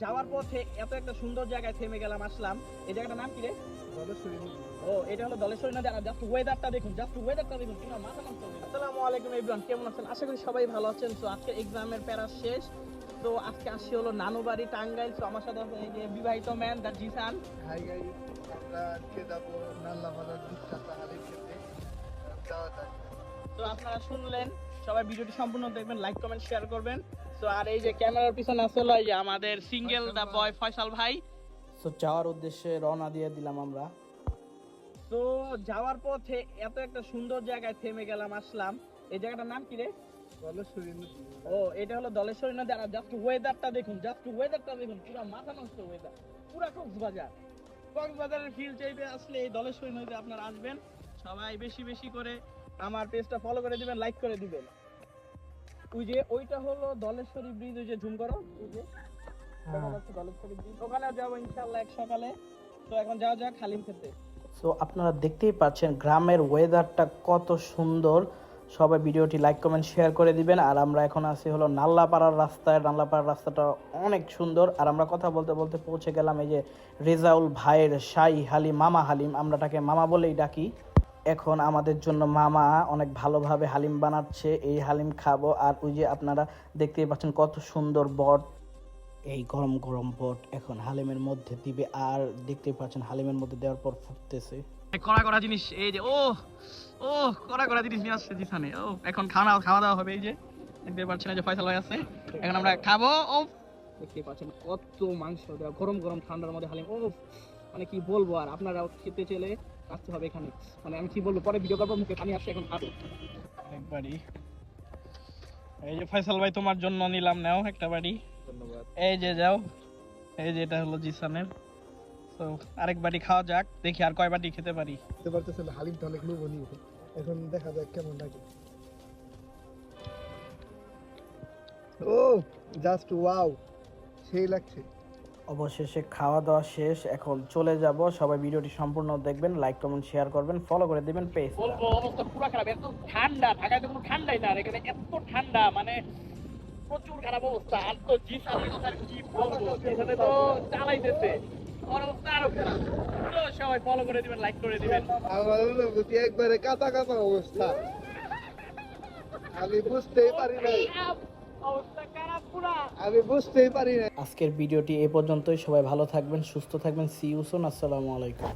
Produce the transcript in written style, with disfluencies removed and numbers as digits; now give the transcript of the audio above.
যাওয়ার পথে এত একটা সুন্দর জায়গায় থেমে গেলাম, আসলাম। এই জায়গাটার নাম কি রে? ধলেশ্বরী নদী। ও, এটা হলো ধলেশ্বরী নদী। আর জাস্ট ওয়েদারটা দেখুন, পুরো মাথা নষ্ট হয়ে গেছে। আসসালামু আলাইকুম এভরিওয়ান, কেমন আছেন? আশা করি সবাই ভালো আছেন। তো আজকে এক্সামের প্যারা শেষ, তো আজকে আসছি হলো নানুবাড়ি টাঙ্গাইল। তো আমার সাথে আছে এই যে বিবাহিত ম্যান দা জিসান। হাই গাইস, আমরা আজকে যাবো নাল্লাপাড়ার বিখ্যাত হালিম খেতে। যাওয়া যাক। তো আপনারা শুনলেন, সবাই ভিডিওটি সম্পূর্ণ দেখবেন, লাইক কমেন্ট শেয়ার করবেন। তো আর এই যে ক্যামেরার পিছনে আছে হলো এই যে আমাদের সিঙ্গেল দা বয় ফয়সাল ভাই। তো যাওয়ার উদ্দেশ্যে রওনা দিয়ে দিলাম আমরা। তো যাওয়ার পথে এত একটা সুন্দর জায়গায় থেমে গেলাম, আসলাম। এই জায়গাটার নাম কি রে? ধলেশ্বরী নদী। ও, এটা হলো ধলেশ্বরী নদী। আর জাস্ট ওয়েদারটা দেখুন, পুরো মাথা নষ্ট ওয়েদার, পুরো কক্সবাজারের ফিল চাইতে আসলে এই ধলেশ্বরী নদীতে আপনারা আসবেন। সবাই বেশি বেশি করে আমার পেজটা ফলো করে দিবেন, লাইক করে দিবেন। ওই যে ওইটা হলো ধলেশ্বরী ব্রিজ, ওই যে ঝুম করো, ওই যে দেখা যাচ্ছে ধলেশ্বরী ব্রিজ, ওখানে যাবো ইনশাআল্লাহ এক সকালে। তো এখন যাওয়া যাক হালিম খেতে। সো আপনারা দেখতেই পাচ্ছেন গ্রামের ওয়েদারটা কত সুন্দর। সবাই ভিডিওটি লাইক কমেন্ট শেয়ার করে দিবেন। আর আমরা এখন আছি হলো নাল্লাপাড়ার রাস্তায়। নাল্লাপাড়ার রাস্তাটা অনেক সুন্দর। আর আমরা কথা বলতে বলতে পৌঁছে গেলাম এই যে রেজাউল ভাইয়ের শাহী হালিম, মামা হালিম, আমরা তাকে মামা বলেই ডাকি। এখন আমাদের জন্য মামা অনেক ভালোভাবে হালিম বানাচ্ছে, এই হালিম খাবো। আর ওই যে আপনারা দেখতেই পাচ্ছেন কত সুন্দর বট, এই গরম গরম বট এখন হালিমের মধ্যে দিবে। আর দেখতেই পাচ্ছেন হালিমের মধ্যে দেওয়ার পর ফুটতেছে। কড়া কড়া জিনিস, এই যে ও কড়া কড়া জিনিস নিয়ে আসছে জিসানে। ও, এখন খাওয়া দাওয়া হবে। এই যে দেখতে পাচ্ছেন, এই যে ফয়সাল ভাই আছে, এখন আমরা খাবো। ও, দেখতে পাচ্ছেন কত মাংস দেওয়া, গরম গরম ঠান্ডার মধ্যে হালিম। ও, মানে কি বলবো, আর আপনারাও খেতে চলে আসতে হবে এখানে। মানে আমি কি বলবো, পরে ভিডিও করবো, মুখে পানি আসছে, এখন খাবো একবারই। এই যে ফয়সাল ভাই তোমার জন্য নিলাম, নাও একটা বাড়ি। ধন্যবাদ। এই যে যাও, এই যে এটা হলো জিসানের। তো আরেক বাটি খাওয়া যাক, দেখি আর কয় বাটি খেতে পারি। বুঝতে পারতেছেন হালিমটা অনেক লোভনীয়। এখন দেখা যাক কেমন লাগে। ও, জাস্ট ওয়াও, সেই লাগছে। অবশেষে খাওয়া দাওয়া শেষ, এখন চলে যাব। সবাই ভিডিওটি সম্পূর্ণ দেখবেন, লাইক কমেন্ট শেয়ার করবেন, ফলো করে দিবেন পেজ। বলবো অবস্থা পুরো খারাপ, এত ঠান্ডা, ঢাকায় তো কোনো ঠান্ডাই না, আর এখানে এত ঠান্ডা, মানে প্রচুর খারাপ অবস্থা। আর তো জিসানের কথা কি বলবো, এখানে তো চালাইতেছে, ওর অবস্থা আরো খারাপ। তো সবাই ফলো করে দিবেন, লাইক করে দিবেন। আমার অনুভূতি একবারে কাঁচা কাঁচা অবস্থা, আমি বুঝতেই পারি নাই। অবস্থা খারাপ পুরা। আমি বুঝতেই পারি নাই। আজকের ভিডিওটি এ পর্যন্তই। সবাই ভালো থাকবেন, সুস্থ থাকবেন। See you soon. আসসালামু আলাইকুম।